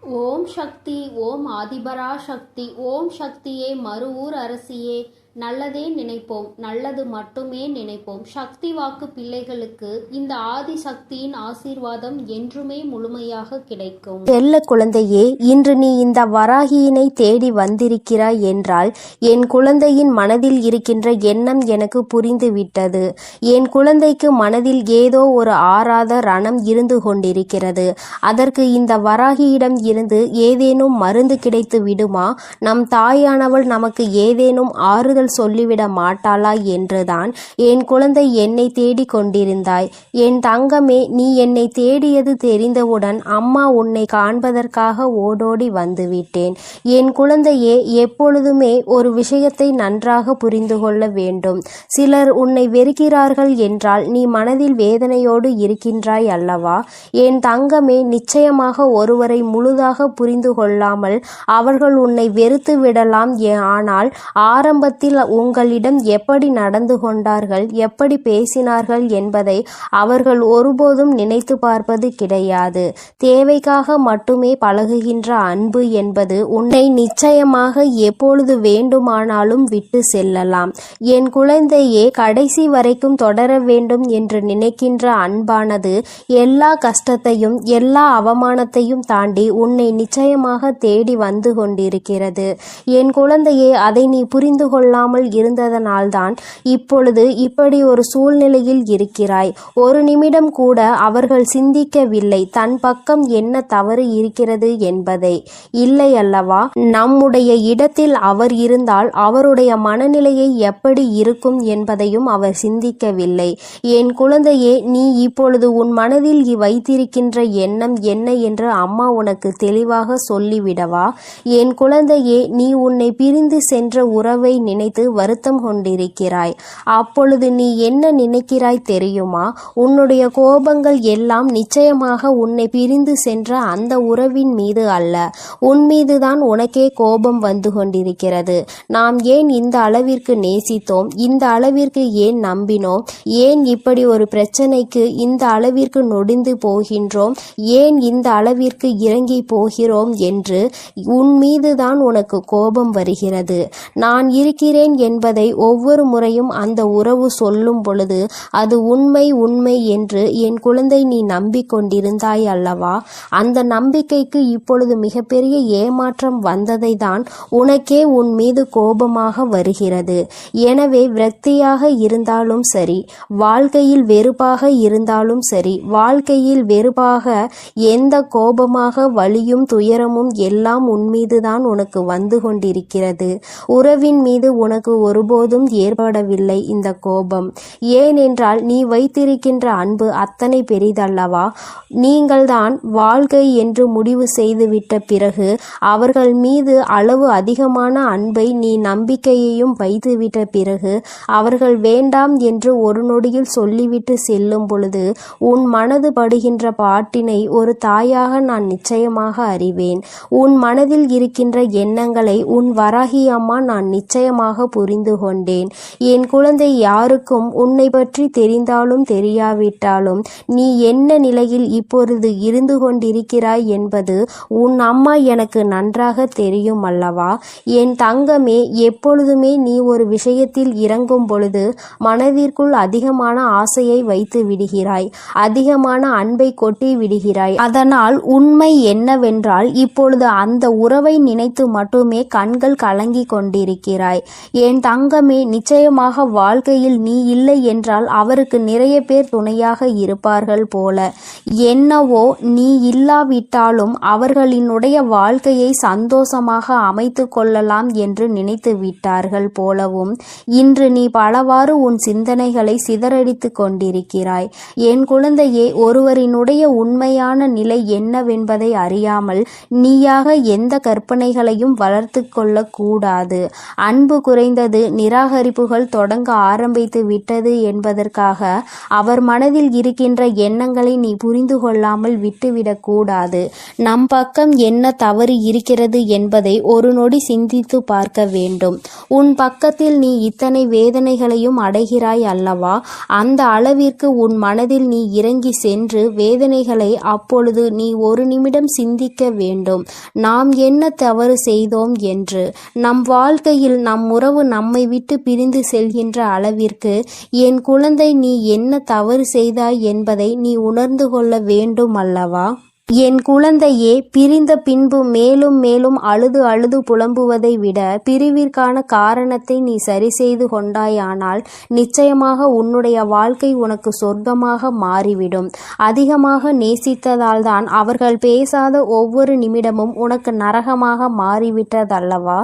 ஓம் சக்தி. ஓம் ஆதிபரா சக்தி. ஓம் சக்தியே, மறுவூர் அரசியே, நல்லதே நினைப்போம், நல்லது மட்டுமே நினைப்போம். சக்தி வாக்கு பிள்ளைகளுக்கு இந்த ஆதி சக்தியின் ஆசீர்வாதம் என்றுமே முழுமையாக கிடைக்கும். செல்ல குழந்தையே, இன்று நீ இந்த வராகியினை தேடி வந்திருக்கிறாய் என்றால் என் குழந்தையின் மனதில் இருக்கின்ற எண்ணம் எனக்கு புரிந்துவிட்டது. என் குழந்தைக்கு மனதில் ஏதோ ஒரு ஆறாத ரணம் இருந்து கொண்டிருக்கிறது. அதற்கு இந்த வராகியிடம் இருந்து ஏதேனும் மருந்து கிடைத்து விடுமா? நம் தாயானவள் நமக்கு ஏதேனும் ஆறுதல் சொல்லிவிட மாட்டாளா என்றுதான் என் குழந்தை என்னை தேடி கொண்டிருந்தாய். என் தங்கமே, நீ என்னை தேடியது தெரிந்தவுடன் அம்மா உன்னை காண்பதற்காக ஓடோடி வந்துவிட்டேன். என் குழந்தையே, எப்பொழுதுமே ஒரு விஷயத்தை நன்றாக புரிந்து கொள்ள வேண்டும். சிலர் உன்னை வெறுக்கிறார்கள் என்றால் நீ மனதில் வேதனையோடு இருக்கின்றாய் அல்லவா? என் தங்கமே, நிச்சயமாக ஒருவரை முழுதாக புரிந்து கொள்ளாமல் அவர்கள் உன்னை வெறுத்து விடலாம். ஆனால் ஆரம்பத்தில் உங்களிடம் எப்படி நடந்து கொண்டார்கள், எப்படி பேசினார்கள் என்பதை அவர்கள் ஒருபோதும் நினைத்து பார்ப்பது கிடையாது. தேவைக்காக மட்டுமே பழகுகின்ற அன்பு என்பது உன்னை நிச்சயமாக எப்பொழுது வேண்டுமானாலும் விட்டு செல்லலாம். என் குழந்தையே, கடைசி வரைக்கும் தொடர வேண்டும் என்று நினைக்கின்ற அன்பானது எல்லா கஷ்டத்தையும் எல்லா அவமானத்தையும் தாண்டி உன்னை நிச்சயமாக தேடி வந்து கொண்டிருக்கிறது. என் குழந்தையே, அதை நீ புரிந்து கொள்ளாமல் இருந்ததனால்தான் இப்பொழுது இப்படி ஒரு சூழ்நிலையில் இருக்கிறாய். ஒரு நிமிடம் கூட அவர்கள் சிந்திக்கவில்லை தன் பக்கம் என்ன தவறு இருக்கிறது என்பதை. இல்லை அல்லவா? நம்முடைய இடத்தில் அவர் இருந்தால் அவருடைய மனநிலையை எப்படி இருக்கும் என்பதையும் அவர் சிந்திக்கவில்லை. என் குழந்தையே, நீ இப்பொழுது உன் மனதில் வைத்திருக்கின்ற எண்ணம் என்ன என்று அம்மா உனக்கு தெளிவாக சொல்லிவிடவா? என் குழந்தையே, நீ உன்னை பிரிந்து சென்ற உறவை நினைத்து வருத்தம் கொண்டிருக்கிறாய். அப்பொழுது நீ என்ன நினைக்கிறாய் தெரியுமா? உன்னுடைய கோபங்கள் எல்லாம் நிச்சயமாக உன்னை பிரிந்து சென்ற அந்த உறவின் மீது அல்ல, உன் மீதுதான் உனக்கே கோபம் வந்து கொண்டிருக்கிறது. நாம் ஏன் இந்த அளவிற்கு நேசித்தோம், இந்த அளவிற்கு ஏன் நம்பினோம், ஏன் இப்படி ஒரு பிரச்சனைக்கு இந்த அளவிற்கு நொடிந்து போகின்றோம், ஏன் இந்த அளவிற்கு இறங்கி போகிறோம் என்று உன் மீதுதான் உனக்கு கோபம் வருகிறது. நான் இருக்கிறேன் என்பதை ஒவ்வொரு முறையும் அந்த உறவு சொல்லும் பொழுது அது உண்மை உண்மை என்று என் குழந்தை நீ நம்பிக்கொண்டிருந்தாய் அல்லவா? அந்த நம்பிக்கைக்கு இப்பொழுது மிகப்பெரிய ஏமாற்றம் வந்ததை தான் உனக்கே உன் மீது கோபமாக வருகிறது. எனவே விரக்தியாக இருந்தாலும் சரி, வாழ்க்கையில் வெறுப்பாக இருந்தாலும் சரி, வாழ்க்கையில் வெறுப்பாக எந்த கோபமாக வலியும் துயரமும் எல்லாம் உன் மீதுதான் உனக்கு வந்து கொண்டிருக்கிறது. உறவின் மீது உனக்கு ஒருபோதும் ஏற்படவில்லை இந்த கோபம். ஏனென்றால் நீ வைத்திருக்கின்ற அன்பு அத்தனை பெரிதல்லவா? நீங்கள்தான் வாழ்க்கை என்று முடிவு செய்துவிட்ட பிறகு அவர்கள் மீது அளவு அதிகமான அன்பை நீ நம்பிக்கையையும் வைத்துவிட்ட பிறகு அவர்கள் வேண்டாம் என்று ஒரு நொடியில் சொல்லிவிட்டு செல்லும் பொழுது உன் மனது படுகின்ற பாட்டினை ஒரு தாயாக நான் நிச்சயமாக அறிவேன். உன் மனதில் இருக்கின்ற எண்ணங்களை உன் வராகி அம்மா நான் நிச்சயமாக புரிந்து கொண்டேன். என் குழந்தை, யாருக்கும் உன்னை பற்றி தெரிந்தாலும் தெரியாவிட்டாலும் நீ என்ன நிலையில் இப்பொழுது இருந்து கொண்டிருக்கிறாய் என்பது உன் அம்மா எனக்கு நன்றாக தெரியும் அல்லவா? என் தங்கமே, எப்பொழுதுமே நீ ஒரு விஷயத்தில் இறங்கும் பொழுது மனதிற்குள் அதிகமான ஆசையை வைத்து விடுகிறாய், அதிகமான அன்பை கொட்டி விடுகிறாய். அதனால் உண்மை என்னவென்றால் இப்பொழுது அந்த உறவை நினைத்து மட்டுமே கண்கள் கலங்கி கொண்டிருக்கிறாய். என் தங்கமே, நிச்சயமாக வாழ்க்கையில் நீ இல்லை என்றால் அவருக்கு நிறைய பேர் துணையாக இருப்பார்கள் போல. என்னவோ நீ இல்லாவிட்டாலும் அவர்களினுடைய வாழ்க்கையை சந்தோஷமாக அமைத்து கொள்ளலாம் என்று நினைத்து விட்டார்கள் போலவும் இன்று நீ பலவாறு உன் சிந்தனைகளை சிதறடித்து கொண்டிருக்கிறாய். என் குழந்தையே, ஒருவரினுடைய உண்மையான நிலை என்னவென்பதை அறியாமல் நீயாக எந்த கற்பனைகளையும் வளர்த்து கொள்ள கூடாது. அன்பு குறைந்தது நிராகரிப்புகள் தொடங்க ஆரம்பித்து விட்டது என்பதற்காக அவர் மனதில் இருக்கின்ற எண்ணங்களை நீ புரிந்து கொள்ளாமல் விட்டுவிடக் கூடாது. நம் பக்கம் என்ன தவறு இருக்கிறது என்பதை ஒரு நொடி சிந்தித்து பார்க்க வேண்டும். உன் பக்கத்தில் நீ இத்தனை வேதனைகளையும் அடைகிறாய் அல்லவா? அந்த அளவிற்கு உன் மனதில் நீ இறங்கி சென்று வேதனைகளை அப்பொழுது நீ ஒரு நிமிடம் சிந்திக்க வேண்டும். நாம் என்ன தவறு செய்தோம் என்று. நம் வாழ்க்கையில் நம் உறவு நம்மை விட்டு பிரிந்து செல்கின்ற அளவிற்கு என் குழந்தை நீ என்ன தவறு செய்தாய் என்பதை நீ உணர்ந்து கொள்ள வேண்டும் அல்லவா? என் குழந்தையே, பிரிந்த பின்பு மேலும் மேலும் அழுது அழுது புலம்புவதை விட பிரிவிற்கான காரணத்தை நீ சரி செய்து கொண்டாயானால் நிச்சயமாக உன்னுடைய வாழ்க்கை உனக்கு சொர்க்கமாக மாறிவிடும். அதிகமாக நேசித்ததால் தான் அவர்கள் பேசாத ஒவ்வொரு நிமிடமும் உனக்கு நரகமாக மாறிவிட்டதல்லவா?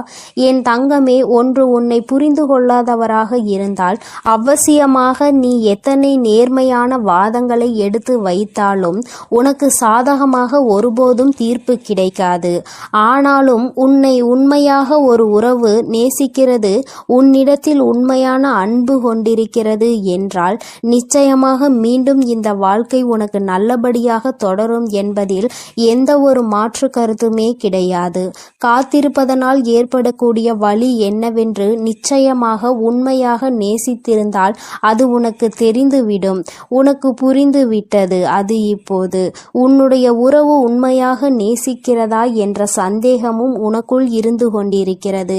என் தங்கமே, ஒன்று உன்னை புரிந்து கொள்ளாதவராக இருந்தால் அவசியமாக நீ எத்தனை நேர்மையான வாதங்களை எடுத்து வைத்தாலும் உனக்கு சாதகமாக ஒருபோதும் தீர்ப்பு கிடைக்காது. ஆனாலும் உன்னை உண்மையாக ஒரு உறவு நேசிக்கிறது, உன்னிடத்தில் உண்மையான அன்பு கொண்டிருக்கிறது என்றால் நிச்சயமாக மீண்டும் இந்த வாழ்க்கை உனக்கு நல்லபடியாக தொடரும் என்பதில் எந்த ஒரு மாற்று கருத்துமே கிடையாது. காத்திருப்பதனால் ஏற்படக்கூடிய வலி என்னவென்று நிச்சயமாக உண்மையாக நேசித்திருந்தால் அது உனக்கு தெரிந்துவிடும். உனக்கு புரிந்து விட்டது. அது இப்போது உன்னுடைய உறவு உண்மையாக நேசிக்கிறதா என்ற சந்தேகமும் உனக்குள் இருந்து கொண்டிருக்கிறது.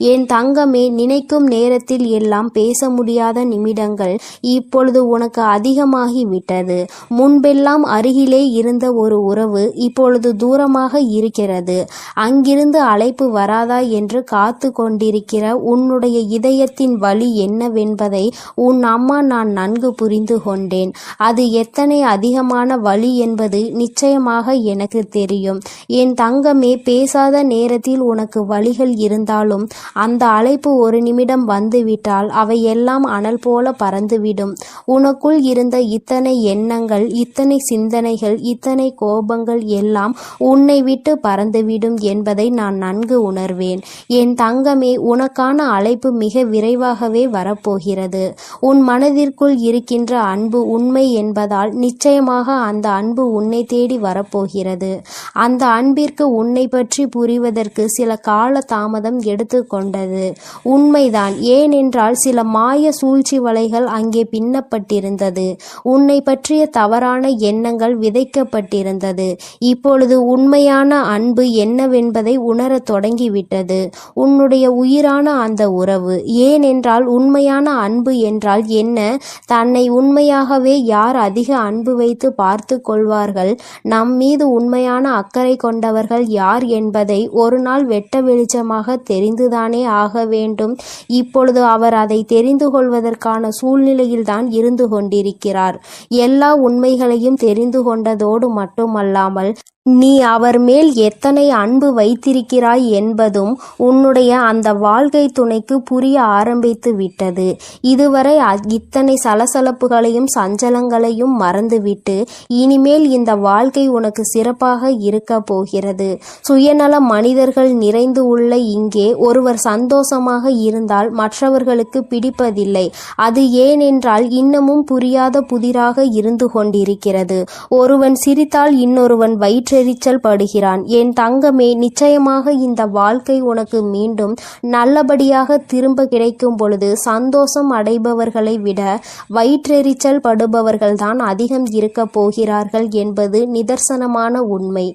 என் தங்கமே, நினைக்கும் நேரத்தில் எல்லாம் பேச முடியாத நிமிடங்கள் இப்பொழுது உனக்கு அதிகமாகிவிட்டது. முன்பெல்லாம் அருகிலே இருந்த ஒரு உறவு இப்பொழுது தூரமாக இருக்கிறது. அங்கிருந்து அழைப்பு வராதா என்று காத்து கொண்டிருக்கிற உன்னுடைய இதயத்தின் வலி என்னவென்பதை உன் அம்மா நான் நன்கு புரிந்து கொண்டேன். அது எத்தனை அதிகமான வலி என்பது நிச்சயமாக எனக்கு தெரியும். என் தங்கமே, பேசாத நேரத்தில் உனக்கு வலிகள் இருந்தாலும் அந்த அழைப்பு ஒரு நிமிடம் வந்துவிட்டால் அவை எல்லாம் அனல் போல பறந்துவிடும். உனக்குள் இருந்த இத்தனை எண்ணங்கள், இத்தனை சிந்தனைகள், இத்தனை கோபங்கள் எல்லாம் உன்னை விட்டு பறந்துவிடும் என்பதை நான் நன்கு உணர்வேன். என் தங்கமே, உனக்கான அழைப்பு மிக விரைவாகவே வரப்போகிறது. உன் மனதிற்குள் இருக்கின்ற அன்பு உண்மை என்பதால் நிச்சயமாக அந்த அன்பு உன்னை தேடி வரப்போகிறது. அந்த அன்பிற்கு உன்னை பற்றி புரிவதற்கு சில கால தாமதம் எடுத்துக்கொண்டது. உண்மைதான். ஏனென்றால் சில மாய சூழ்ச்சி வலைகள் அங்கே பின்னப்பட்டிருந்தது. உன்னை பற்றிய தவறான எண்ணங்கள் விதைக்கப்பட்டிருந்தது. இப்பொழுது உண்மையான அன்பு என்னவென்பதை உணரத் தொடங்கிவிட்டது. உன்னுடைய உயிரான அந்த உறவு. ஏனென்றால் உண்மையான அன்பு என்றால் என்ன? தன்னை உண்மையாகவே யார் அதிக அன்பு வைத்து பார்த்து கொள்வார்கள், நம் மீது உண்மையான அக்கறை கொண்டவர்கள் யார் என்பதை ஒரு நாள் வெட்ட வெளிச்சமாக தெரிந்துதானே ஆக வேண்டும். இப்பொழுது அவர் அதை தெரிந்து கொள்வதற்கான சூழ்நிலையில்தான் இருந்து கொண்டிருக்கிறார். எல்லா உண்மைகளையும் தெரிந்து கொண்டதோடு மட்டுமல்லாமல் நீ அவர் மேல் எத்தனை அன்பு வைத்திருக்கிறாய் என்பதும் உன்னுடைய அந்த வாழ்க்கை துணைக்கு புரிய ஆரம்பித்து விட்டது. இதுவரை இத்தனை சலசலப்புகளையும் சஞ்சலங்களையும் மறந்துவிட்டு இனிமேல் இந்த வாழ்க்கை உனக்கு சிறப்பாக இருக்க போகிறது. சுயநல மனிதர்கள் நிறைந்து உள்ள இங்கே ஒருவர் சந்தோஷமாக இருந்தால் மற்றவர்களுக்கு பிடிப்பதில்லை. அது ஏனென்றால் இன்னமும் புரியாத புதிராக இருந்து கொண்டிருக்கிறது. ஒருவன் சிரித்தால் இன்னொருவன் வயிற்று எரிச்சல் படுகிறான். என் தங்கமே, நிச்சயமாக இந்த வாழ்க்கை உனக்கு மீண்டும் நல்லபடியாக திரும்ப கிடைக்கும் பொழுது சந்தோஷம் அடைபவர்களை விட வயிற்றெரிச்சல் படுபவர்கள் தான் அதிகம் இருக்க போகிறார்கள் என்பது நிதர்சனமான உண்மை.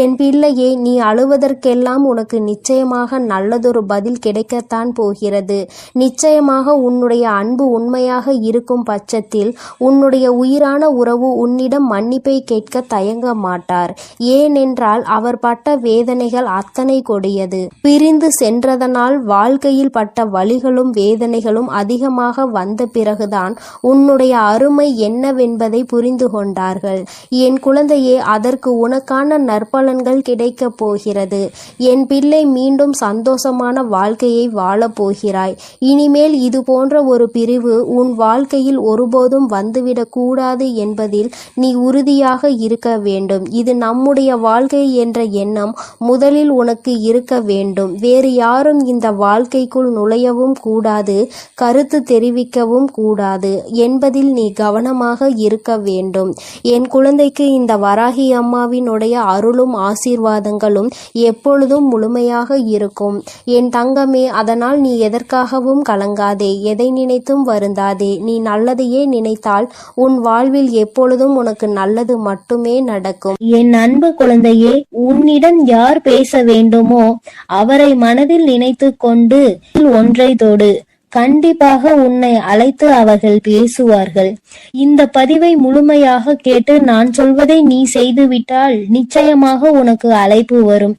என் பிள்ளையே, நீ அழுவதற்கெல்லாம் உனக்கு நிச்சயமாக நல்லதொரு பதில் கிடைக்கத்தான் போகிறது. நிச்சயமாக உன்னுடைய அன்பு உண்மையாக இருக்கும் பட்சத்தில் உன்னுடைய உயிரான உறவு உன்னிடம் மன்னிப்பை கேட்க தயங்க மாட்டார். ஏனென்றால் அவர் பட்ட வேதனைகள் அத்தனை கொடியது. பிரிந்து சென்றதனால் வாழ்க்கையில் பட்ட வலிகளும் வேதனைகளும் அதிகமாக வந்த பிறகுதான் உன்னுடைய அருமை என்னவென்பதை புரிந்து கொண்டார்கள். என் குழந்தையே, அதற்கு உனக்கான நற்பலன்கள் கிடைக்கப் போகிறது. என் பிள்ளை, மீண்டும் சந்தோஷமான வாழ்க்கையை வாழப் போகிறாய். இனிமேல் இது போன்ற ஒரு பிரிவு உன் வாழ்க்கையில் ஒருபோதும் வந்துவிடக் கூடாது என்பதில் நீ உறுதியாக இருக்க வேண்டும். இது நம்முடைய என்னுடைய வாழ்க்கை என்ற எண்ணம் முதலில் உனக்கு இருக்க வேண்டும். வேறு யாரும் இந்த வாழ்க்கைக்குள் நுழையவும் கூடாது, கருத்து தெரிவிக்கவும் கூடாது என்பதில் நீ கவனமாக இருக்க வேண்டும். என் குழந்தைக்கு இந்த வராகி அம்மாவினுடைய அருளும் ஆசீர்வாதங்களும் எப்பொழுதும் முழுமையாக இருக்கும். என் தங்கமே, அதனால் நீ எதற்காகவும் கலங்காதே, எதை நினைத்தும் வருந்தாதே. நீ நல்லதையே நினைத்தால் உன் வாழ்வில் எப்பொழுதும் உனக்கு நல்லது மட்டுமே நடக்கும். என் அன்பு குழந்தையே, உன்னிடம் யார் பேச வேண்டுமோ அவரை மனதில் நினைத்து கொண்டு ஒன்றை தொடு. கண்டிப்பாக உன்னை அழைத்து அவர்கள் பேசுவார்கள். இந்த பதிவை முழுமையாக கேட்டு நான் சொல்வதை நீ செய்துவிட்டால் நிச்சயமாக உனக்கு அழைப்பு வரும்.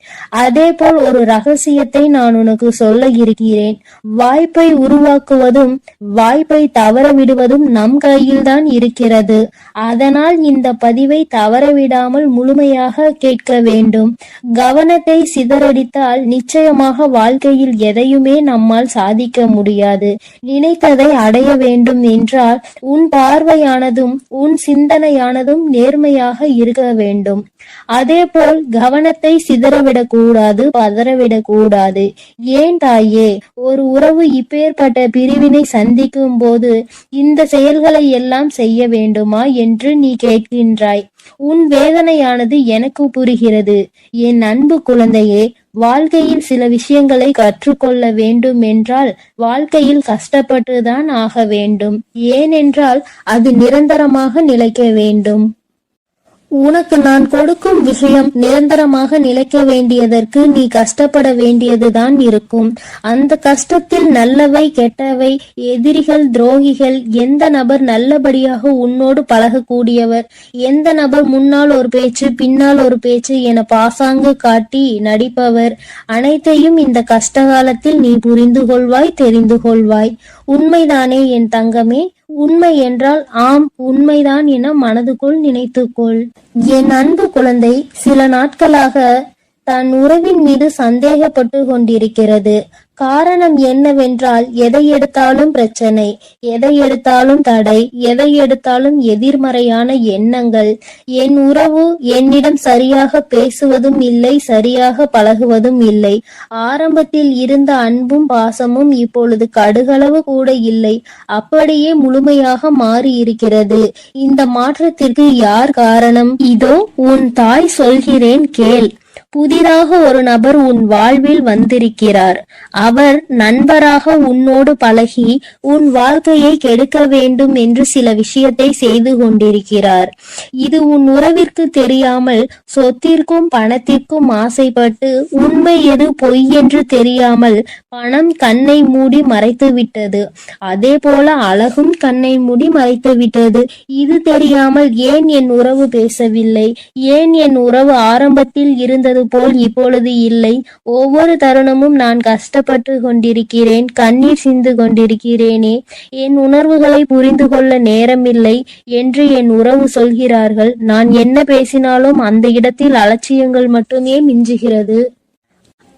அதே போல் ஒரு ரகசியத்தை நான் உனக்கு சொல்ல இருக்கிறேன். வாய்ப்பை உருவாக்குவதும் வாய்ப்பை தவற விடுவதும் நம் கையில்தான் இருக்கிறது. அதனால் இந்த பதிவை தவறவிடாமல் முழுமையாக கேட்க வேண்டும். கவனத்தை சிதறடித்தால் நிச்சயமாக வாழ்க்கையில் எதையுமே நம்மால் சாதிக்க முடியாது. நினைத்ததை அடைய வேண்டும் என்றால் உன் பார்வையானதும் உன் சிந்தனையானதும் நேர்மையாக இருக்க வேண்டும். அதே போல் கவனத்தை சிதறவிடக் கூடாது, பதறவிடக் கூடாது. ஏன் தாயே, ஒரு உறவு இப்பேற்பட்ட பிரிவினை சந்திக்கும் போது இந்த செயல்களை எல்லாம் செய்ய வேண்டுமா என்று நீ கேட்கின்றாய். உன் வேதனையானது எனக்கு புரிகிறது. என் அன்பு குழந்தையே, வாழ்க்கையில் சில விஷயங்களை கற்றுக்கொள்ள வேண்டும் என்றால் வாழ்க்கையில் கஷ்டப்பட்டுதான் ஆக வேண்டும். ஏனென்றால் அது நிரந்தரமாக நிலைக்க வேண்டும். உனக்கு நான் கொடுக்கும் விஷயம் நிரந்தரமாக நிலைக்க வேண்டியதற்கு நீ கஷ்டப்பட வேண்டியதுதான் இருக்கும். அந்த கஷ்டத்தில் நல்லவை கெட்டவை, எதிரிகள் துரோகிகள், எந்த நபர் நல்லபடியாக உன்னோடு பழகக்கூடியவர், எந்த நபர் முன்னால் ஒரு பேச்சு பின்னால் ஒரு பேச்சு என பாசாங்கு காட்டி நடிப்பவர், அனைத்தையும் இந்த கஷ்டகாலத்தில் நீ புரிந்து கொள்வாய், தெரிந்து கொள்வாய். உண்மைதானே என் தங்கமே? உண்மை என்றால் ஆம், உண்மைதான் என மனதுக்குள் நினைத்துக்கொள். என் அன்பு குழந்தை சில நாட்களாக தன் உறவின் மீது சந்தேகப்பட்டு கொண்டிருக்கிறது. காரணம் என்னவென்றால் எதை எடுத்தாலும் பிரச்சனை, எதை எடுத்தாலும் தடை, எதை எடுத்தாலும் எதிர்மறையான எண்ணங்கள். என் உறவு என்னிடம் சரியாக பேசுவதும் இல்லை, சரியாக பழகுவதும் இல்லை. ஆரம்பத்தில் இருந்த அன்பும் பாசமும் இப்பொழுது கடுகளவு கூட இல்லை, அப்படியே முழுமையாக மாறி இருக்கிறது. இந்த மாற்றத்திற்கு யார் காரணம்? இதோ உன் தாய் சொல்கிறேன் கேள். புதிதாக ஒரு நபர் உன் வாழ்வில் வந்திருக்கிறார். அவர் நண்பராக உன்னோடு பழகி உன் வாழ்க்கையை கெடுக்க வேண்டும் என்று சில விஷயத்தை செய்து கொண்டிருக்கிறார். இது உன் உறவிற்கு தெரியாமல் சொத்திற்கும் பணத்திற்கும் ஆசைப்பட்டு உண்மை எது பொய் என்று தெரியாமல் பணம் கண்ணை மூடி மறைத்து விட்டது. அதே போல அழகும் கண்ணை மூடி மறைத்து விட்டது. இது தெரியாமல் ஏன் என் உறவு பேசவில்லை, ஏன் என் உறவு ஆரம்பத்தில் இருந்தது போல் இப்பொழுது இல்லை, ஒவ்வொரு தருணமும் நான் கஷ்டப்பட்டு கொண்டிருக்கிறேன், கண்ணீர் சிந்து கொண்டிருக்கிறேனே, என் உணர்வுகளை புரிந்து கொள்ள நேரமில்லை என்று என் உறவு சொல்கிறார்கள். நான் என்ன பேசினாலும் அந்த இடத்தில் அலட்சியங்கள் மட்டுமே மிஞ்சுகிறது.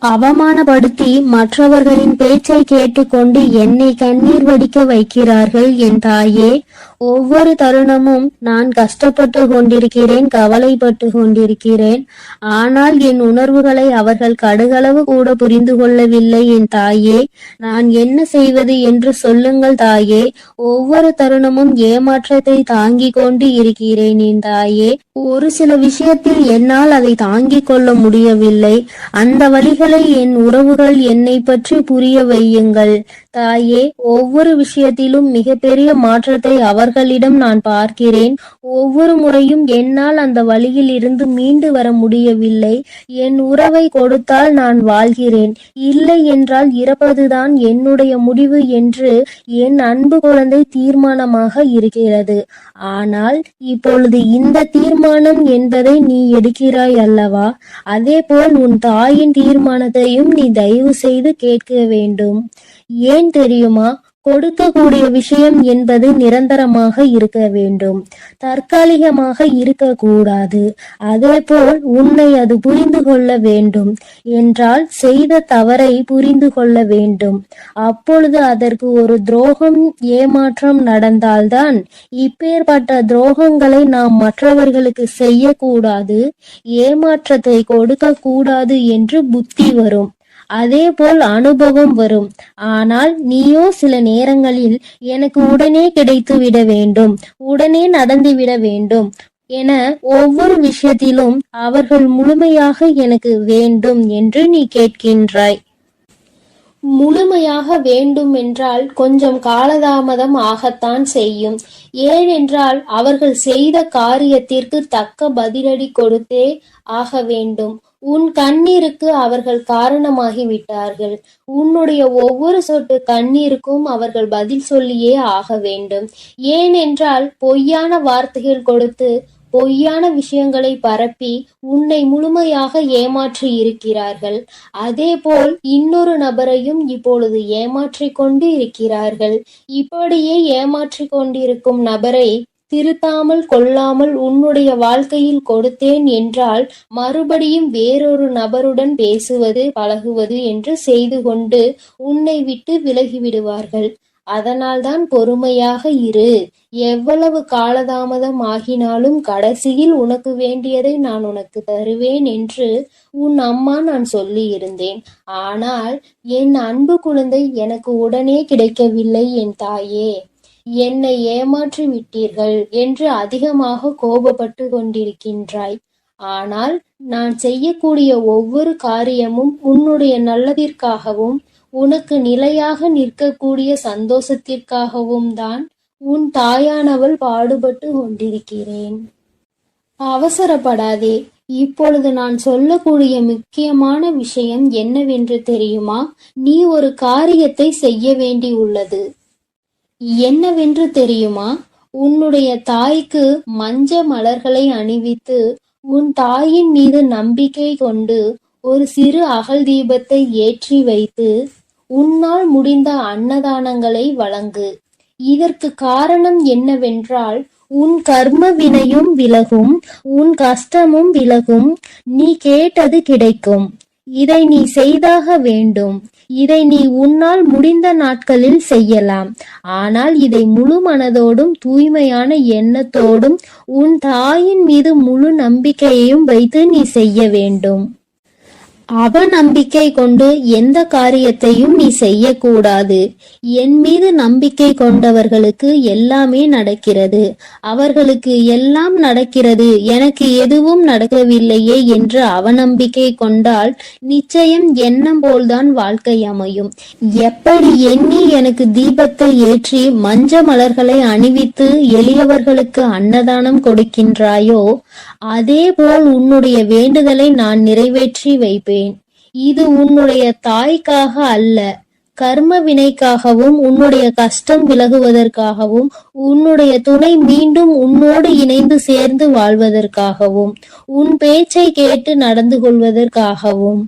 அவமானப்படுத்தி மற்றவர்களின் பேச்சை கேட்டுக்கொண்டு என்னை கண்ணீர் வடிக்க வைக்கிறார்கள். என் தாயே, ஒவ்வொரு தருணமும் நான் கஷ்டப்பட்டு கொண்டிருக்கிறேன், கவலைப்பட்டு கொண்டிருக்கிறேன். ஆனால் என் உணர்வுகளை அவர்கள் கடுகளவு கூட புரிந்து கொள்ளவில்லை. என் தாயே, நான் என்ன செய்வது என்று சொல்லுங்கள் தாயே. ஒவ்வொரு தருணமும் ஏமாற்றத்தை தாங்கிக் கொண்டு இருக்கிறேன். என் தாயே, ஒரு சில விஷயத்தில் என்னால் அதை தாங்கிக் கொள்ள முடியவில்லை. அந்த வழிகளை என் உறவுகள் என்னை பற்றி புரிய வையுங்கள் தாயே. ஒவ்வொரு விஷயத்திலும் மிகப்பெரிய மாற்றத்தை அவர்களிடம் நான் பார்க்கிறேன். ஒவ்வொரு முறையும் என்னால் அந்த வழியில் இருந்து மீண்டு வர முடியவில்லை. என் உறவை கொடுத்தால் நான் வாழ்கிறேன், இல்லை என்றால் இறப்பதுதான் என்னுடைய முடிவு என்று என் அன்பு குழந்தை தீர்மானமாக இருக்கிறது. ஆனால் இப்பொழுது இந்த தீர்மானம் என்பதை நீ எடுக்கிறாய் அல்லவா? அதே போல் உன் தாயின் தீர்மானத்தையும் நீ தயவு செய்து கேட்க வேண்டும். ஏன் தெரியுமா? கொடுக்கக்கூடிய விஷயம் என்பது நிரந்தரமாக இருக்க வேண்டும், தற்காலிகமாக இருக்கக்கூடாது. அதேபோல் உன்னை அது புரிந்து கொள்ள வேண்டும் என்றால் செய்த தவறை புரிந்து கொள்ள வேண்டும். அப்பொழுது அதற்கு ஒரு துரோகம், ஏமாற்றம் நடந்தால்தான், இப்பேற்பட்ட துரோகங்களை நாம் மற்றவர்களுக்கு செய்யக்கூடாது, ஏமாற்றத்தை கொடுக்க கூடாது என்று புத்தி வரும். அதே போல் அனுபவம் வரும். ஆனால் நீயோ சில நேரங்களில் எனக்கு உடனே கிடைத்து விட வேண்டும், உடனே நடந்துவிட வேண்டும் என ஒவ்வொரு விஷயத்திலும் அவர்கள் முழுமையாக எனக்கு வேண்டும் என்று நீ கேட்கின்றாய். முழுமையாக வேண்டும் என்றால் கொஞ்சம் காலதாமதம் ஆகத்தான் செய்யும். ஏனென்றால் அவர்கள் செய்த காரியத்திற்கு தக்க பதிலடி கொடுத்தே ஆக வேண்டும். உன் கண்ணீருக்கு அவர்கள் காரணமாகி விட்டார்கள். உன்னுடைய ஒவ்வொரு சொட்டு கண்ணீருக்கும் அவர்கள் பதில் சொல்லியே ஆக வேண்டும். ஏனென்றால் பொய்யான வார்த்தைகள் கொடுத்து பொய்யான விஷயங்களை பரப்பி உன்னை முழுமையாக ஏமாற்றி இருக்கிறார்கள். அதேபோல் இன்னொரு நபரையும் இப்பொழுது ஏமாற்றிக் கொண்டு இருக்கிறார்கள். இப்படியே ஏமாற்றிக் கொண்டிருக்கும் நபரை திருத்தாமல் கொள்ளாமல் உன்னுடைய வாழ்க்கையில் கொடுத்தேன் என்றால் மறுபடியும் வேறொரு நபருடன் பேசுவது, பழகுவது என்று செய்து கொண்டு உன்னை விட்டு விலகிவிடுவார்கள். அதனால்தான் பொறுமையாக இரு. எவ்வளவு காலதாமதம் ஆகினாலும் கடைசியில் உனக்கு வேண்டியதை நான் உனக்கு தருவேன் என்று உன் அம்மா நான் சொல்லி இருந்தேன். ஆனால் என் அன்பு குழந்தை, எனக்கு உடனே கிடைக்கவில்லை என் தாயே. என்னை ஏமாற்றி விட்டீர்கள் என்று அதிகமாக கோபப்பட்டு கொண்டிருக்கின்றாய். ஆனால் நான் செய்யக்கூடிய ஒவ்வொரு காரியமும் உன்னுடைய நல்லதிற்காகவும் உனக்கு நிலையாக நிற்கக்கூடிய சந்தோஷத்திற்காகவும் தான் உன் தாயானவள் பாடுபட்டு கொண்டிருக்கிறேன். அவசரப்படாதே. இப்பொழுது நான் சொல்லக்கூடிய முக்கியமான விஷயம் என்னவென்று தெரியுமா? நீ ஒரு காரியத்தை செய்ய வேண்டி உள்ளது. என்னவென்று தெரியுமா? உன்னுடைய தாய்க்கு மஞ்ச மலர்களை அணிவித்து உன் தாயின் மீது நம்பிக்கை கொண்டு ஒரு சிறு அகல் தீபத்தை ஏற்றி வைத்து உன்னால் முடிந்த அன்னதானங்களை வழங்கு. இதற்கு காரணம் என்னவென்றால் உன் கர்ம வினையும் விலகும், உன் கஷ்டமும் விலகும், நீ கேட்டது கிடைக்கும். இதை நீ செய்தாக வேண்டும். இதை நீ உன்னால் முடிந்த நாட்களில் செய்யலாம். ஆனால் இதை முழு மனதோடும் தூய்மையான எண்ணத்தோடும் உன் தாயின் மீது முழு நம்பிக்கையையும் வைத்து நீ செய்ய வேண்டும். அவநம்பிக்கை கொண்டு எந்த காரியத்தையும் நீ செய்யக்கூடாது. என் மீது நம்பிக்கை கொண்டவர்களுக்கு எல்லாமே நடக்கிறது. அவர்களுக்கு எல்லாம் நடக்கிறது, எனக்கு எதுவும் நடக்கவில்லையே என்று அவநம்பிக்கை கொண்டால் நிச்சயம் எண்ணம் போல்தான் வாழ்க்கை அமையும். எப்படி எண்ணி எனக்கு தீபத்தை ஏற்றி மஞ்ச மலர்களை அணிவித்து எளியவர்களுக்கு அன்னதானம் கொடுக்கின்றாயோ அதே போல் உன்னுடைய வேண்டுதலை நான் நிறைவேற்றி வைப்பேன். இது உன்னுடைய தாய்க்காக அல்ல, கர்ம வினைக்காகவும் உன்னுடைய கஷ்டம் விலகுவதற்காகவும் உன்னுடைய துணை மீண்டும் உன்னோடு இணைந்து சேர்ந்து வாழ்வதற்காகவும் உன் பேச்சை கேட்டு நடந்து கொள்வதற்காகவும்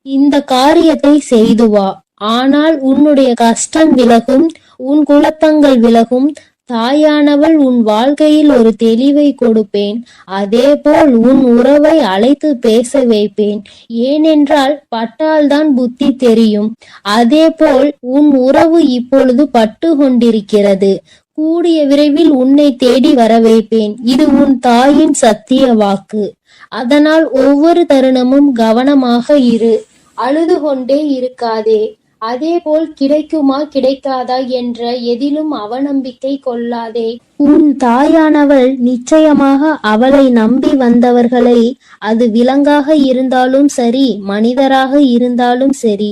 இந்த காரியத்தை செய்து வா. ஆனால் உன்னுடைய கஷ்டம் விலகும், உன் குழப்பங்கள் விலகும். தாயானவள் உன் வாழ்க்கையில் ஒரு தெளிவை கொடுப்பேன். அதேபோல் உன் உறவை அழைத்து பேச வைப்பேன். ஏனென்றால் பட்டால்தான் புத்தி தெரியும். அதேபோல் உன் உறவு இப்பொழுது பட்டு கொண்டிருக்கிறது. கூடிய விரைவில் உன்னை தேடி வர வைப்பேன். இது உன் தாயின் சத்திய வாக்கு. அதனால் ஒவ்வொரு தருணமும் கவனமாக இரு. அழுது கொண்டே இருக்காதே. அதேபோல் கிடைக்குமா கிடைக்காதா என்ற எதிலும் அவநம்பிக்கை கொள்ளாதே. உன் தாயானவள் நிச்சயமாக அவளை நம்பி வந்தவர்களை, அது விலங்காக இருந்தாலும் சரி, மனிதராக இருந்தாலும் சரி,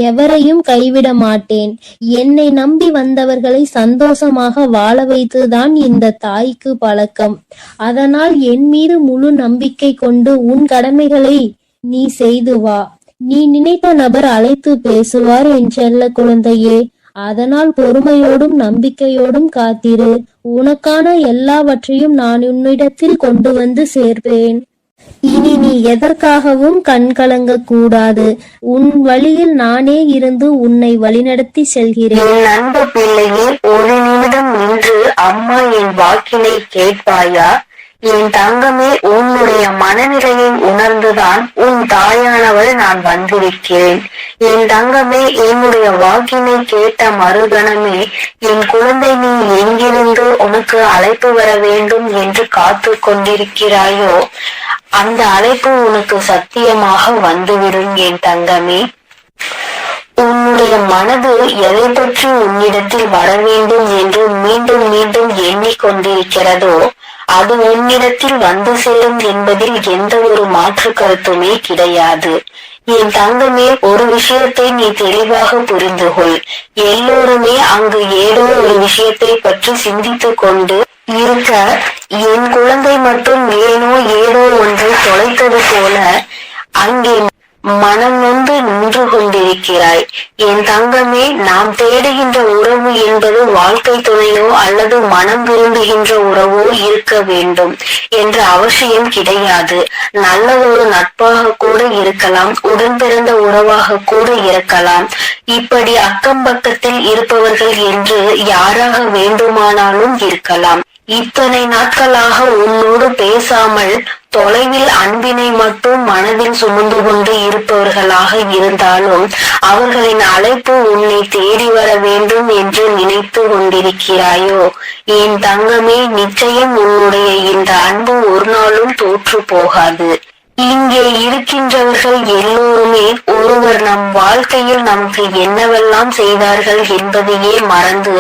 எவரையும் கைவிட மாட்டேன். என்னை நம்பி வந்தவர்களை சந்தோஷமாக வாழ வைத்துதான் இந்த தாய்க்கு பழக்கம். அதனால் என் மீது முழு நம்பிக்கை கொண்டு உன் கடமைகளை நீ செய்து வா. நீ நினைத்த நபர் அழைத்து பேசுவார் என் செல்ல குழந்தையே. அதனால் பொறுமையோடும் நம்பிக்கையோடும் காத்திரு. உனக்கான எல்லாவற்றையும் நான் உன்னிடத்தில் கொண்டு வந்து சேர்ப்பேன். இனி நீ எதற்காகவும் கண்கலங்க கூடாது. உன் வழியில் நானே இருந்து உன்னை வழிநடத்தி செல்கிறேன். என் அன்பு பிள்ளையே, ஒரு நிமிடம் நின்று அம்மா என் வாக்கினை கேட்பாயா? என் தங்கமே, உன்னுடைய மனநிலையை உணர்ந்துதான் உன் தாயானவள் நான் வந்திருக்கிறேன். என் தங்கமே, என்னுடைய வாக்கினை கேட்ட மறுகணமே, என் குழந்தை, நீ எங்கிருந்து உனக்கு அழைப்பு வர வேண்டும் என்று காத்து கொண்டிருக்கிறாயோ அந்த அழைப்பு உனக்கு சத்தியமாக வந்துவிடும் என் தங்கமே. உன்னுடைய மனது எதை பற்றி உன்னிடத்தில் வர வேண்டும் என்று மீண்டும் மீண்டும் எண்ணிக்கொண்டிருக்கிறதோ அது உன்னிடத்தில் வந்து செல்லும் என்பதில் எந்த ஒரு மாற்று கருத்துமே கிடையாது. என் தங்கமே, ஒரு விஷயத்தை நீ தெளிவாக புரிந்து கொள். எல்லோருமே அங்கு ஏதோ ஒரு விஷயத்தை பற்றி சிந்தித்துக் கொண்டு இருக்க, என் குழந்தை மட்டும் ஏதோ ஒன்றை தொலைத்தது போல அங்கே மனம் நொந்து நின்று கொண்டிருக்கிறாய். என் தங்கமே, நாம் தேடுகின்ற உறவு என்பது வாழ்க்கை துணையோ அல்லது மனம் விரும்புகின்ற உறவோ இருக்க வேண்டும் என்ற அவசியம் கிடையாது. நல்ல ஒரு நட்பாக கூட இருக்கலாம், உடன் பிறந்த உறவாக கூட இருக்கலாம். இப்படி அக்கம் பக்கத்தில் இருப்பவர்கள் என்று யாராக வேண்டுமானாலும் இருக்கலாம். இத்தனை நாட்களாக உன்னோடு பேசாமல் தொலைவில் அன்பினை மட்டும் மனதில் சுமந்து கொண்டு இருப்பவர்களாக இருந்தாலும் அவர்களின் அழைப்பு உன்னை தேடி வர வேண்டும் என்று நினைத்து கொண்டிருக்கிறாயோ? என் தங்கமே, நிச்சயம் உன்னுடைய இந்த அன்பு ஒரு நாளும் தோற்று போகாது. இங்கே இருக்கின்றவர்கள் எல்லோருமே ஒருவர் நம் வாழ்க்கையில் நமக்கு என்னவெல்லாம் செய்தார்கள் என்பதையே மறந்து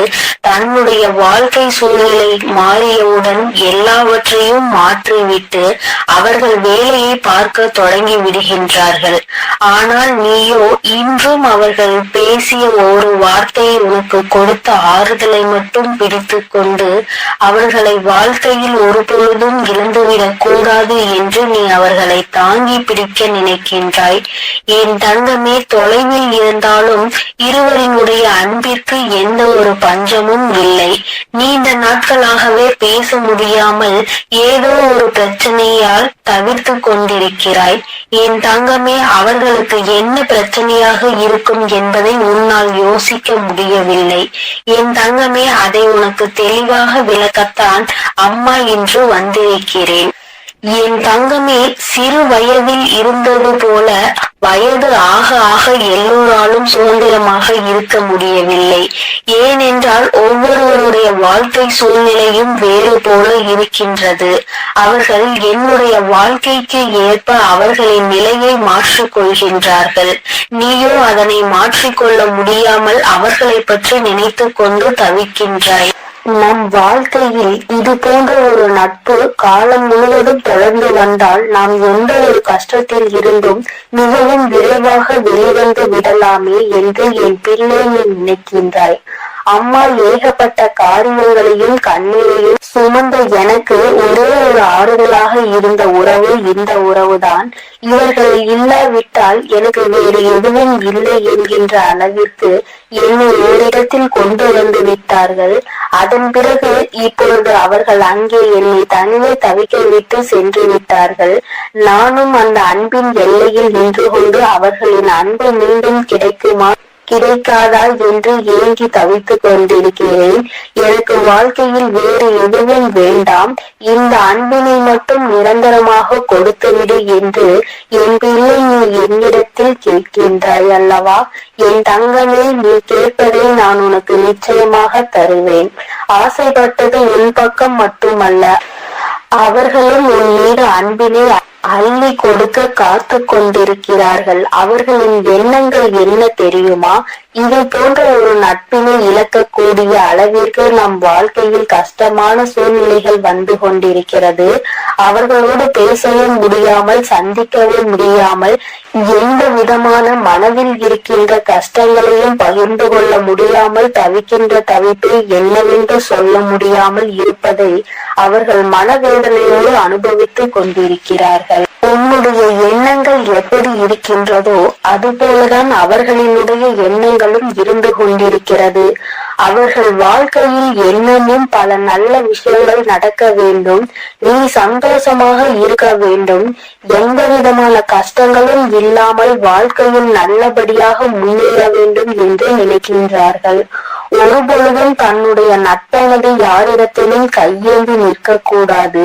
தன்னுடைய வாழ்க்கை சூழ்நிலை மாறியவுடன் எல்லாவற்றையும் மாற்றிவிட்டு அவர்கள் வேலையை பார்க்க தொடங்கி விடுகின்றார்கள். ஆனால் நீயோ இன்னும் அவர்கள் பேசிய ஒரு வார்த்தையை உனக்கு கொடுத்த ஆறுதலை மட்டும் பிடித்து கொண்டு அவர்களை வாழ்க்கையில் ஒரு பொழுதும் இழந்துவிடக் கூடாது என்று நீ அவர்களை தாங்கி பிடிக்க நினைக்கின்றாய். என் தங்கமே, தொலைவில் இருந்தாலும் இருவரினுடைய அன்பிற்கு எந்த ஒரு பஞ்சமும் இல்லை. நீண்ட நாட்களாகவே பேச முடியாமல் ஏதோ ஒரு பிரச்சனையால் தவிர்த்து கொண்டிருக்கிறாய். என் தங்கமே, அவர்களுக்கு என்ன பிரச்சனையாக இருக்கும் என்பதை உன்னால் யோசிக்க முடியவில்லை. என் தங்கமே, அதை உனக்கு தெளிவாக விளக்கத்தான் அம்மா இன்று வந்திருக்கிறேன். என் தங்கமே, சிறு வயதில் இருந்தது போல வயது ஆக ஆக எல்லோராலும் சுதந்திரமாக இருக்க முடியவில்லை. ஏனென்றால் ஒவ்வொருவருடைய வாழ்க்கை சூழ்நிலையும் வேறு போல இருக்கின்றது. அவர்கள் என்னுடைய வாழ்க்கைக்கு ஏற்ப அவர்களின் நிலையை மாற்றிக் கொள்கின்றார்கள். நீயோ அதனை மாற்றிக்கொள்ள முடியாமல் அவர்களை பற்றி நினைத்து கொண்டு தவிக்கின்றாய். நம் வாழ்க்கையில் இது போன்ற ஒரு நட்பு காலம் முழுவதும் தொடர்ந்து வந்தால் நாம் எந்த ஒரு கஷ்டத்தில் இருந்தும் மிகவும் விரைவாக வெளிவந்து விடலாமே என்று என் பிள்ளை நீ நினைக்கின்றாய். அம்மா ஏகப்பட்ட காரியங்களையும் கண்ணீரையும் சுமந்த எனக்கு ஒரே ஒரு ஆறுதலாக இருந்த உறவு இந்த உறவுதான். இவர்கள் இல்லாவிட்டால் எனக்கு வேறு எதுவும் இல்லை என்கின்ற அளவிற்கு என்னை ஓரிடத்தில் கொண்டு வந்து விட்டார்கள். அதன் பிறகு இப்பொழுது அவர்கள் அங்கே என்னை தனியே தவிக்க விட்டு சென்று விட்டார்கள். நானும் அந்த அன்பின் எல்லையில் நின்று கொண்டு அவர்களின் அன்பு மீண்டும் கிடைக்காதா என்று ஏங்கி தவித்துக் கொண்டிருக்கிறேன். எனக்கு வாழ்க்கையில் வேறு எதுவும் வேண்டாம், இந்த அன்பினை மட்டும் நிரந்தரமாக கொடுத்துவிடு என்று என் பிள்ளை நீ என்னிடத்தில் கேட்கின்றாய் அல்லவா? என் தங்கமே, நீ கேட்பதை நான் உனக்கு நிச்சயமாக தருவேன். ஆசைப்பட்டது உன் பக்கம் மட்டுமல்ல, அவர்களும் உன் மீது அன்பினை அள்ளி கொடுக்க காத்து கொண்டிருக்கிறார்கள். அவர்களின் எண்ணங்கள் என்ன தெரியுமா? இது போன்ற ஒரு நட்பினை இழக்கக்கூடிய அளவிற்கு நம் வாழ்க்கையில் கஷ்டமான சூழ்நிலைகள் வந்து கொண்டிருக்கிறது. அவர்களோடு பேசவும் முடியாமல், சந்திக்கவும் முடியாமல், எந்த விதமான மனதில் இருக்கின்ற கஷ்டங்களையும் பகிர்ந்து கொள்ள முடியாமல் தவிக்கின்ற தவிப்பை என்னவென்று சொல்ல முடியாமல் இருப்பதை அவர்கள் மனவேதனையோடு அனுபவித்துக் கொண்டிருக்கிறார்கள். உன்னுடைய எண்ணங்கள் எப்படி இருக்கின்றதோ அதுபோலதான் அவர்களினுடைய எண்ணங்களும் இருந்து கொண்டிருக்கிறது. அவர்கள் வாழ்க்கையில் என்னமும் பல நல்ல விஷயங்கள் நடக்க வேண்டும். நீ சந்தோஷமாக இருக்க வேண்டும். எந்த விதமான கஷ்டங்களும் இல்லாமல் வாழ்க்கையில் நல்லபடியாக முன்னேற வேண்டும் என்று நினைக்கின்றார்கள். ஒருபொழுதும் தன்னுடைய நட்பானது யாரிடத்திலும் கையேந்தி நிற்கக்கூடாது.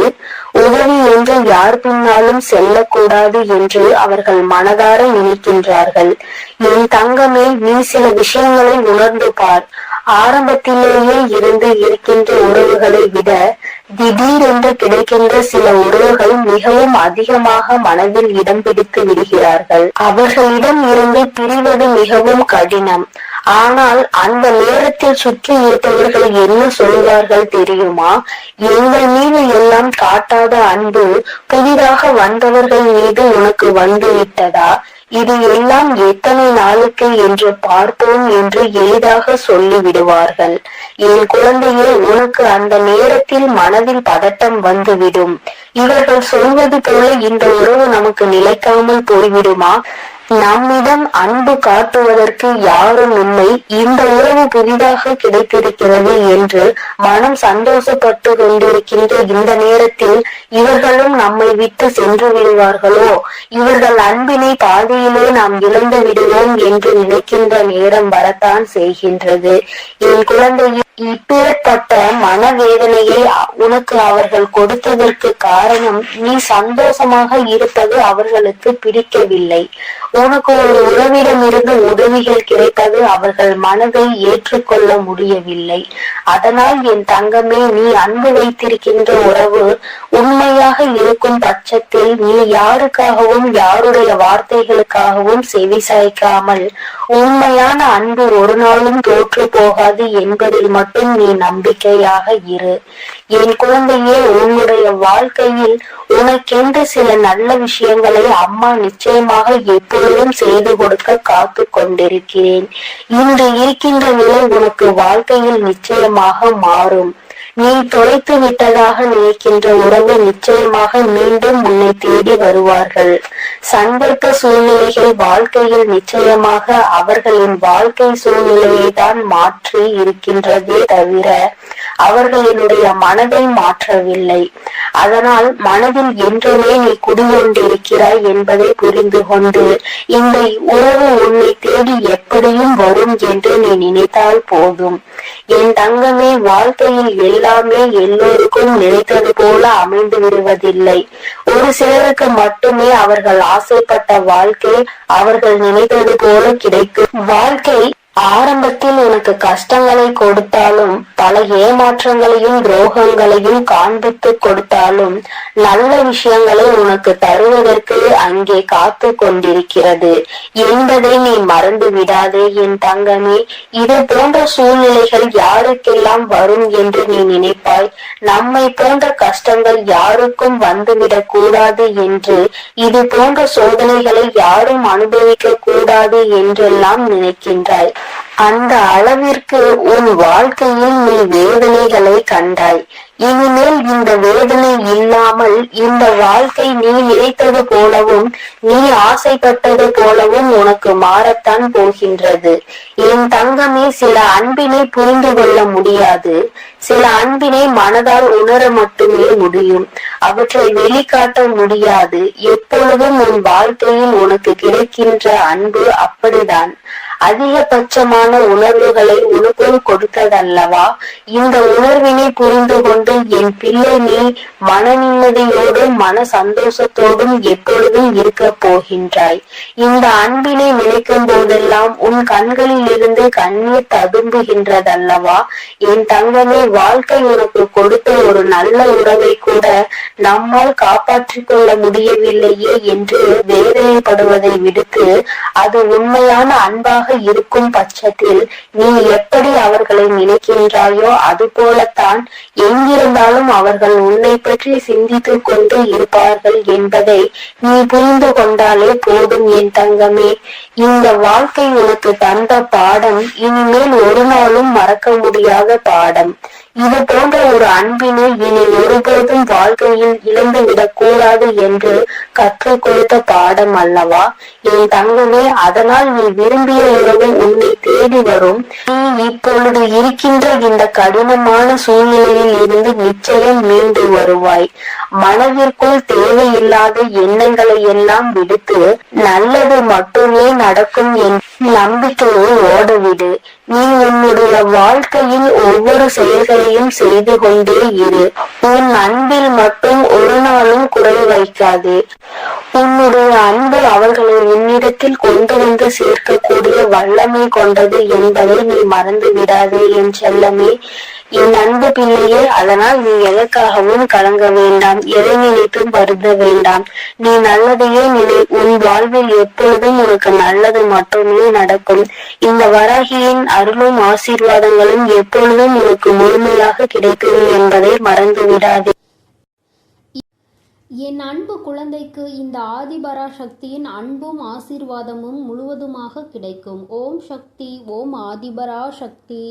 உதவி என்று யார் பின்னாலும் செல்லக்கூடாது என்று அவர்கள் மனதார நினைக்கின்றார்கள். என் தங்கமே, நீ சில விஷயங்களை உணர்ந்து பார். ஆரம்பத்திலேயே இருந்து இருக்கின்ற உறவுகளை விட திடீரென்று கிடைக்கின்ற சில உறவுகள் மிகவும் அதிகமாக மனதில் இடம் பிடித்து விடுகிறார்கள். அவர்களிடம் இருந்து பிரிவது மிகவும் கடினம். ஆனால் அந்த நேரத்தில் சுற்றி இருப்பவர்கள் என்ன சொல்வார்கள் தெரியுமா? எங்கள் மீது எல்லாம் காட்டாத அன்பு புதிதாக வந்தவர்கள் மீது உனக்கு வந்து விட்டதா? இது எல்லாம் எத்தனை நாளுக்கு என்று பார்ப்போம் என்று எளிதாக சொல்லி விடுவார்கள். என் குழந்தையே, உனக்கு அந்த நேரத்தில் மனதில் பதட்டம் வந்துவிடும். இவர்கள் சொல்வது போல இந்த உறவு நமக்கு நிலைக்காமல் போய்விடுமா? நம்மிடம் அன்பு காட்டுவதற்கு யாரும் இல்லை. இந்த உறவு புதிதாக கிடைத்திருக்கிறது என்று மனம் சந்தோஷப்பட்டு கொண்டிருக்கின்ற இந்த நேரத்தில் இவர்களும் நம்மை விட்டு சென்று விடுவார்களோ, இவர்கள் அன்பினை பாதியிலே நாம் இழந்து விடுவோம் என்று நினைக்கின்ற நேரம் வரத்தான் செய்கின்றது. என் குழந்தையை, இப்பேற்பட்ட மனவேதனையை உனக்கு அவர்கள் கொடுத்ததற்கு காரணம் நீ சந்தோஷமாக இருப்பது அவர்களுக்கு பிடிக்கவில்லை. உனக்கு ஒரு உறவிடமிருந்து உதவிகள் கிடைப்பது அவர்கள் மனதை ஏற்றுக்கொள்ள முடியவில்லை. அதனால் என் தங்கமே, நீ அன்பு வைத்திருக்கின்ற உறவு உண்மையாக இருக்கும் பட்சத்தில் நீ யாருக்காகவும் யாருடைய வார்த்தைகளுக்காகவும் செவி சாய்க்காமல் உண்மையான அன்பு ஒரு நாளும் தோற்று போகாது என்பதில் மட்டும் நீ நம்பிக்கையாக இரு. என் குழந்தையே, உன்னுடைய வாழ்க்கையில் உனக்கென்று சில நல்ல விஷயங்களை அம்மா நிச்சயமாக எப்பொழுதும் செய்து கொடுக்க காத்து கொண்டிருக்கிறேன். இன்று இருக்கின்ற நிலை உனக்கு வாழ்க்கையில் நிச்சயமாக மாறும். நீ தொலைத்து விட்டதாக நினைக்கின்ற உறவு நிச்சயமாக மீண்டும் உன்னை தேடி வருவார்கள். சந்தர்ப்ப சூழ்நிலைகள் வாழ்க்கையில் நிச்சயமாக அவர்களின் வாழ்க்கை சூழ்நிலையை தான் மாற்றி இருக்கின்றதே தவிர அவர்களினுடைய மனதை மாற்றவில்லை. அதனால் மனதில் என்றுமே நீ குடிகொண்டிருக்கிறாய் என்பதை புரிந்து கொண்டு இந்த உறவு உன்னை தேடி எப்படியும் வரும் என்று நீ நினைத்தால் போதும். என் தங்கமே, வாழ்க்கையில் எல்லாமே எல்லோருக்கும் நினைத்தது போல அமைந்து விடுவதில்லை. ஒரு சிலருக்கு மட்டுமே அவர்கள் ஆசைப்பட்ட வாழ்க்கை அவர்கள் நினைத்தது போல கிடைக்கும். வாழ்க்கை ஆரம்பத்தில் உனக்கு கஷ்டங்களை கொடுத்தாலும் பல ஏமாற்றங்களையும் துரோகங்களையும் காண்பித்து கொடுத்தாலும் நல்ல விஷயங்களை உனக்கு தருவதற்கு அங்கே காத்து கொண்டிருக்கிறது என்பதை நீ மறந்து விடாதே என் தங்கமே. இது போன்ற சூழ்நிலைகள் யாருக்கெல்லாம் வரும் என்று நீ நினைப்பாய்? நம்மை போன்ற கஷ்டங்கள் யாருக்கும் வந்துவிடக் கூடாது என்று, இது போன்ற சோதனைகளை யாரும் அனுபவிக்க கூடாது என்றெல்லாம் நினைக்கின்றாய். அந்த அளவிற்கு உன் வாழ்க்கையில் நீ வேதனைகளை கண்டாய். இனிமேல் இந்த வேதனை இல்லாமல் இந்த வாழ்க்கை நீ நினைத்தது போலவும் நீ ஆசைப்பட்டது போலவும் உனக்கு மாறத்தான் போகின்றது. என் தங்கமே, சில அன்பினை புரிந்து கொள்ள முடியாது. சில அன்பினை மனதால் உணர மட்டுமே முடியும். அவற்றை வெளிக்காட்ட முடியாது. எப்பொழுதும் உன் வாழ்க்கையில் உனக்கு கிடைக்கின்ற அன்பு அப்படிதான். அதிகபட்சமான உணர்வுகளை உனக்கும் கொடுத்ததல்லவா? இந்த உணர்வினை புரிந்து கொண்டு என் பிள்ளை நீ மன நிம்மதியோடும் மன சந்தோஷத்தோடும் எப்பொழுதும் இருக்க போகின்றாய். இந்த அன்பினை நினைக்கும் போதெல்லாம் உன் கண்களில் இருந்து கண்ணீர் ததும்புகின்றதல்லவா? என் தங்கமே, வாழ்க்கை உனக்கு கொடுத்த ஒரு நல்ல உறவை கூட நம்மால் காப்பாற்றிக் கொள்ள முடியவில்லையே என்று வேதனைப்படுவதை விடுத்து, அது உண்மையான அன்பாக இருக்கும் பட்சத்தில் நீ எப்படி அவர்களை நினைக்கின்றாயோ அது போலத்தான் எங்கிருந்தாலும் அவர்கள் உன்னை பற்றி சிந்தித்துக் கொண்டு இருப்பார்கள் என்பதை நீ புரிந்து கொண்டாலே போதும் என் தங்கமே. இந்த வாழ்க்கை உனக்கு தந்த பாடம் இனிமேல் ஒரு நாளும் மறக்க முடியாத பாடம். இது போன்ற ஒரு அன்பினை இனி ஒருபோதும் வாழ்க்கையில் இழந்து விடக் கூடாது என்று கற்றுக் கொடுத்த பாடம் அல்லவா என் தங்கமே? அதனால் நீ விரும்பிய உறவு உன்னை தேடி வரும். நீ இப்பொழுது இருக்கின்ற இந்த கடினமான சூழ்நிலையில் இருந்து நிச்சயம் மீண்டு வருவாய். மனதிற்குள் தேவையில்லாத எண்ணங்களை எல்லாம் விடுத்து நல்லது மட்டுமே நடக்கும் என்ற நம்பிக்கையை ஓடவிடு. நீ உன்னுடைய வாழ்க்கையில் ஒவ்வொரு செயல்களையும் செய்து கொண்டே இரு. உன் அன்பில் மட்டும் ஒரு நாளும் குறை வைக்காதே. உன்னுடைய அன்பு அவர்களை உன்னிடத்தில் கொண்டு வந்து சேர்க்கக்கூடிய வல்லமை கொண்டது என்பதை நீ மறந்து விடாதே என் செல்லமே, என் அன்பு பிள்ளையே. அதனால் நீ எதற்காகவும் கலங்க வேண்டாம், எதை நினைத்தும் வருந்த வேண்டாம். நீ நல்லதையே நினை. உன் வாழ்வில் எப்பொழுதும் உனக்கு நல்லது மட்டுமே நடக்கும். இந்த வராகியின் அருளும் ஆசீர்வாதங்களும் எப்பொழுதும் உனக்கு முழுமையாக கிடைக்கும் என்பதை மறந்து விடாதே. என் அன்பு குழந்தைக்கு இந்த ஆதிபராசக்தியின் அன்பும் ஆசீர்வாதமும் முழுவதுமாக கிடைக்கும். ஓம் சக்தி, ஓம் ஆதிபராசக்தி.